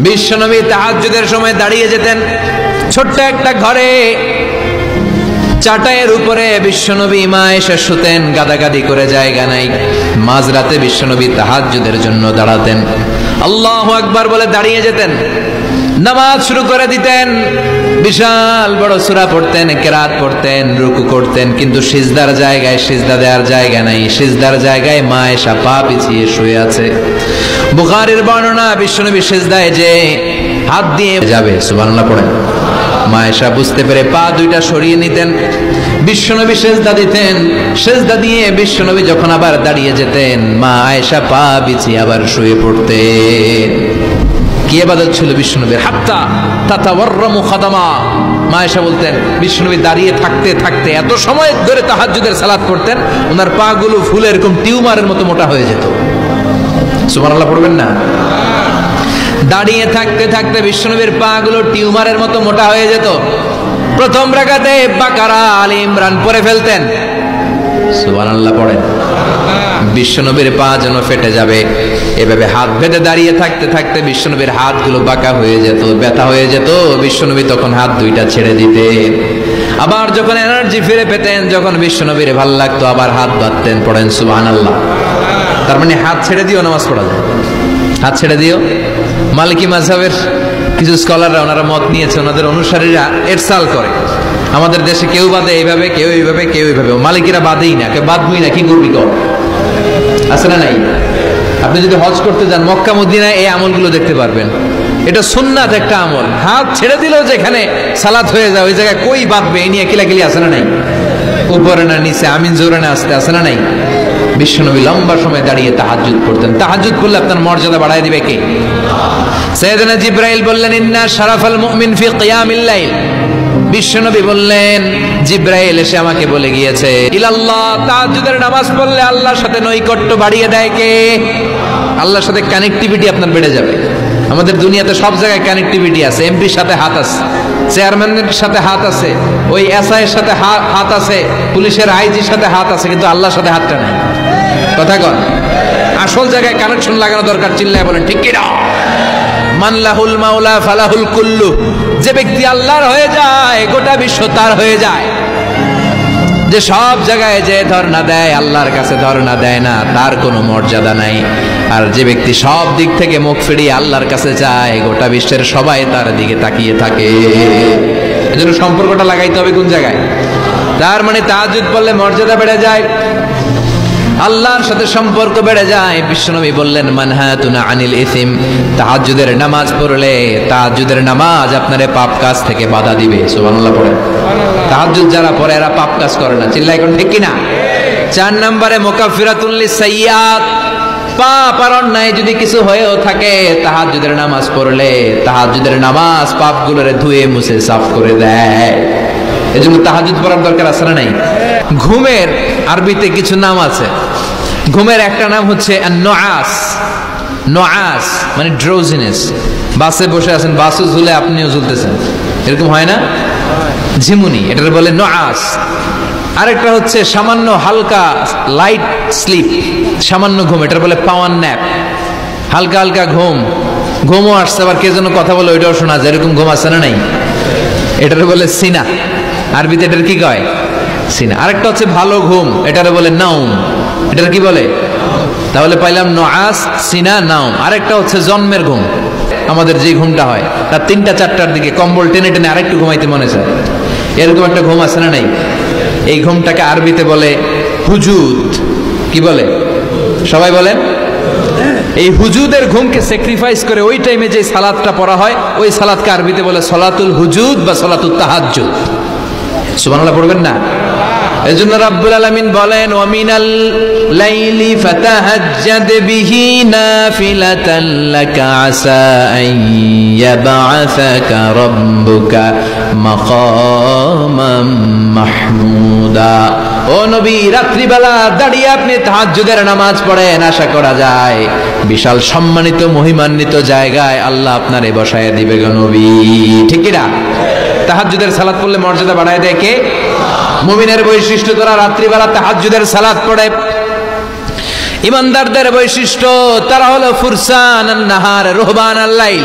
বিশ্বনবী তাহাজ্জুদের সময় দাঁড়িয়ে যেতেন। ছোট্ট একটা ঘরে চাটাইয়ের উপরে বিশ্বনবী মা এসে শুতেন, গাদাগাদি করে জায়গা নাই। মাঝরাতে বিশ্বনবী তাহাজ্জুদের জন্য দাঁড়াতেন, আল্লাহু আকবার বলে দাঁড়িয়ে যেতেন, নামাজ শুরু করে দিতেন। বিশাল বড় সূরা পড়তেন, কিরাত পড়তেন, রুকু করতেন, কিন্তু সিজদার জায়গায় সিজদা দেওয়ার জায়গা নাই। সিজদার জায়গায় মা এসা পা পিছিয়ে শুয়ে আছে। বুখারীর বর্ণনা, বিশ্বনবী সিজদায় যে হাত দিয়ে যাবে, সুবহানাল্লাহ পড়েন, মা এসা বুঝতে পেরে পা দুইটা সরিয়ে নিতেন, বিশ্বনবী সিজদা দিতেন। সিজদা দিয়ে বিশ্বনবী যখন আবার দাঁড়িয়ে যেতেন, মা আয়েশা পা বিছিয়ে আবার শুয়ে পড়তেন। কি ইবাদত ছিল বিশ্বনবীর! হাত্তা তাতাওয়াররামু খাদামা। মা আয়েশা বলতেন, বিশ্বনবী দাঁড়িয়ে থাকতে থাকতে এত সময় ধরে তাহাজ্জুদের সালাত পড়তেন, ওনার পা গুলো ফুলে এরকম টিউমারের মতো মোটা হয়ে যেত। সুবহানাল্লাহ পড়বেন না? দাঁড়িয়ে থাকতে থাকতে বিশ্বনবীর পা গুলো টিউমারের মতো মোটা হয়ে যেত। প্রথম রাকাতে বাকারা, আলে ইমরান পড়ে ফেলতেন। সুবহানাল্লাহ পড়েন। বিশ্বনবীর পা যেন ফেটে যাবে, এভাবে হাত বেঁধে দাঁড়িয়ে থাকতে থাকতে বিশ্বনবীর হাতগুলো বাঁকা হয়ে যেত, ব্যথা হয়ে যেত। বিশ্বনবী তখন হাত দুইটা ছেড়ে দিতেন। আবার যখন এনার্জি ফিরে পেতেন, যখন বিশ্বনবীর ভাল লাগতো, আবার হাত বাঁধতেন। পড়েন সুবহানাল্লাহ। তার মানে হাত ছেড়ে দিও নামাজ পড়া যায়, হাত ছেড়ে দিও। মালিকি মাযহাবের কিছু স্কলাররা ওনারা মত নিয়েছে, ওনাদের অনুসারীরা এরসাল করে, আমাদের দেশে কেউ বাদে এইভাবে, কেউ এইভাবে, কেউ এইভাবে। মালিকিরা বাদেই না, কেউ বাদবই না, কি করবি কর, আছে না নাই? আপনি যদি হজ করতে যান মক্কা মদিনায়, এই আমলগুলো দেখতে পারবেন। এটা সুন্নাত একটা আমল। হাত ছেড়ে দিলেও যেখানে সালাত হয়ে যায়, ওই জায়গায় কই বাঁধবে এই নিয়ে কিলাকিলি আছে না নাই? উপরে না নিচে, আমিন জোরে না আসতে, আছে না নাই? বিশ্বনবী লম্বা সময় দাঁড়িয়ে তাহাজ্জুদ পড়তেন। তাহাজ্জুদ পড়লে আপনার মর্যাদা বাড়ায় দিবে কে? সাইয়েদনা জিবরাইল বললেন, ইন্না শারাফাল মুমিন ফি কিয়ামিল লাইল। বিশ্বনবী বললেন, জিবরাইল এসে আমাকে বলে গিয়েছে, ইলাল্লাহ, তাহাজ্জুদের নামাজ পড়লে আল্লাহর সাথে নৈকট্য বাড়িয়ে দেয় কে? আল্লাহর সাথে কানেক্টিভিটি আপনার বেড়ে যাবে। আমাদের দুনিয়াতে সব জায়গায় কানেক্টিভিটি আছে। এমপির সাথে হাত আছে, চেয়ারম্যানের সাথে হাত আছে, ওই এসআই এর সাথে হাত আছে, পুলিশের আইজির সাথে হাত আছে, কিন্তু আল্লাহর সাথে হাতটা নাই। কথা কন, আসল জায়গায় কানেকশন লাগানো দরকার। চিল্লায় বলেন ঠিক কি না? মান লাহুল মাওলা ফালাহুল কুল্লু। যে ব্যক্তি আল্লাহর হয়ে যায়, গোটা বিশ্ব তার হয়ে যায়। যে সব জায়গায় যে ধর্ণা দেয়, আল্লাহর কাছে ধর্ণা দেয় না, তার কোনো মর্যাদা নাই। আর যে ব্যক্তি সব দিক থেকে মুখ ফিরিয়ে আল্লাহর কাছে যায়, গোটা বিশ্বের সবাই তার দিকে তাকিয়ে থাকে। এজন্য সম্পর্কটা লাগাইতে হবে কোন জায়গায়? তার মানে তাহাজ্জুদ পড়লে মর্যাদা বেড়ে যায়, আল্লাহর সাথে সম্পর্ক বেড়ে যায়। বিশ্বনবী বললেন, মানহাতুনা আনিল ইসিম। তাহাজ্জুদের নামাজ পড়লে, তাহাজ্জুদের নামাজ আপনারে পাপ কাজ থেকে বাধা দিবে। সুবহানাল্লাহ পড়েন। তাহাজ্জুদ যারা পড়ে এরা পাপ কাজ করে না। চিল্লাই কোন ঠিক কিনা? 4 নম্বরে মুকাফফিরাতুল লিসাইয়্যাত। পাপ আর অন্যায় যদি কিছু হয়েও থাকে, তাহাজ্জুদের নামাজ পড়লে তাহাজ্জুদের নামাজ পাপগুলোরে ধুয়ে মুছে সাফ করে দেয়। এজন্য তাহাজ্জুদ পড়ার দরকার আছে না নাই? ঘুমের আরবিতে কিছু নাম আছে। ঘুমের একটা নাম হচ্ছে আন-নুআস। নুআস মানে ড্রোজিনেস। বাসে বসে আছেন, বাসও ঝুলে আপনিও ঝুলতেছেন, এরকম হয় না? ঝিমুনি, এটার বলে নুআস। আরেকটা হচ্ছে সামান্য হালকা লাইট স্লিপ, সামান্য ঘুম, এটার বলে পাওয়ার ন্যাপ। হালকা হালকা ঘুম, ঘুমও আসছে, আবার কে যেন কথা বলে ওইটাও শোনা যায়, এরকম ঘুম আছে না নাই? এটার বলে সিনা। আরবিতে এটার কি কয়? সিনা। আরেকটা হচ্ছে ভালো ঘুম, এটার বলে নাউম। এটার কি বলে? তাহলে পাইলাম নুআস, সিনা, নাউম। আরেকটা হচ্ছে জন্মের ঘুম, আমাদের যে ঘুমটা হয় তার 3টা-4টার দিকে কম্বল টেনে টেনে আরেকটু ঘুমাইতে মনে চায়, এরকম একটা ঘুম আছে না নাই? এই ঘুমটাকে আরবিতে বলে হুজুদ। কি বলে? সবাই বলেন। এই হুজুদের ঘুমকে স্যাক্রিফাইস করে ওই টাইমে যে সালাতটা পড়া হয়, ওই সালাতকে আরবিতে বলে সলাতুল হুজুদ বা সলাতুত তাহাজ্জুদ। সুবহানাল্লাহ পড়বেন না? এজন্য রাব্বুল আলামিন বলেন, ওয়া মিনাল লাইলি ফাতাহাজ্জাদ বিহি নাফিলাতান লাকা আসা আন ইয়াবআসাকা রাব্বুকা মাকামান মাহমুদা। ও নবী, রাত্রিবেলা দাঁড়িয়ে আপনি তাহাজ্জুদের নামাজ পড়েন, আশা করা যায় বিশাল সম্মানিত মহিমান্বিত জায়গায় আল্লাহ আপনারে বসায় দিবে গো নবী। ঠিক কি না? তাহাজ্জুদের সালাত পড়লে মর্যাদা বাড়ায় দেয় কে? মুমিনের বৈশিষ্ট্য, তারা রাত্রিবেলা তাহাজ্জুদের সালাত পড়ে। ইমানদারদের বৈশিষ্ট্য, তারা হলো ফুরসান আন নাহার রুহবান আল লাইল।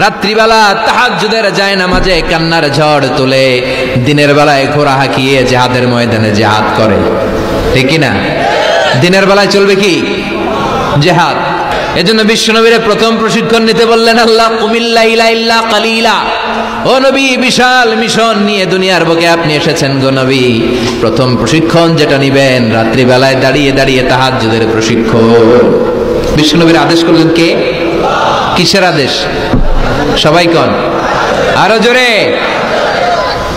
রাত্রিবেলা তাহাজ্জুদের যায় নামাজে কান্নার ঝড় তুলে দিনের বেলায় ঘোড়া হাঁকিয়ে জিহাদের ময়দানে জিহাদ করে, ঠিক কি না? দিনের বেলায় চলবে কি জিহাদ। এজন্য বিশ্বনবীর প্রথম প্রশিক্ষণ নিতে বললেন আল্লাহ, কুমিল্লাইলা ইল্লা কালিলা। ও নবী, বিশাল মিশন নিয়ে দুনিয়ার বুকে আপনি এসেছেন গো নবী। প্রথম প্রশিক্ষণ যেটা নিবেন, রাত্রিবেলায় দাঁড়িয়ে দাঁড়িয়ে তাহাজ্জুদের প্রশিক্ষণ। বিশ্বনবীর আদেশ করলেন কে? কিসের আদেশ? সবাই কোন, আরো জোরে।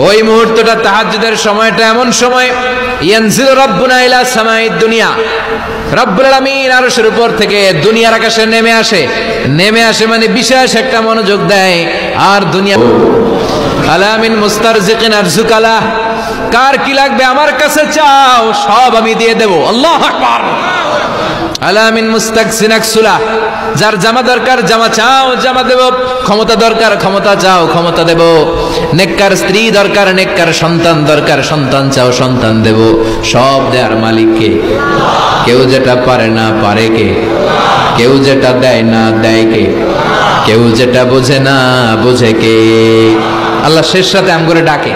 ওই মুহূর্তটা তাহাজ্জুদের সময়টা এমন সময়, ইয়ানজিলু রাব্বুনা ইলা সামাইদ দুনিয়া, রব্বুল আলামিন আরশের উপর থেকে দুনিয়ার আকাশে নেমে আসে। নেমে আসে মানে বিশেষ একটা মনোযোগ দেয়। আর দুনিয়া আলা মিন মুস্তারজিকিন আরজুকালা, কার কি লাগবে আমার কাছে চাও, সব আমি দিয়ে দেব। আল্লাহু আকবার। আলা মিন মুস্তাকসিন আকসুলা, যার জামা দরকার জামা চাও, জামা দেব। ক্ষমতা দরকার ক্ষমতা চাও, ক্ষমতা দেব। নেককার স্ত্রী দরকার, নেককার সন্তান দরকার, সন্তান চাও, সন্তান দেব। সব দেয়ার মালিক কে? কেউ যেটা পারে না পারে কে? কেউ যেটা দেয় না দেয় কে? কেউ যেটা বোঝে না বোঝে কে? আল্লাহ শেষ রাতে আম করে ডাকে,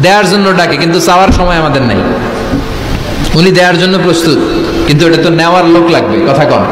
দেওয়ার জন্য ডাকে, কিন্তু চাওয়ার সময় আমাদের নাই। উনি দেওয়ার জন্য প্রস্তুত, কিন্তু এটা তো নেওয়ার লোক লাগবে। কথা কন।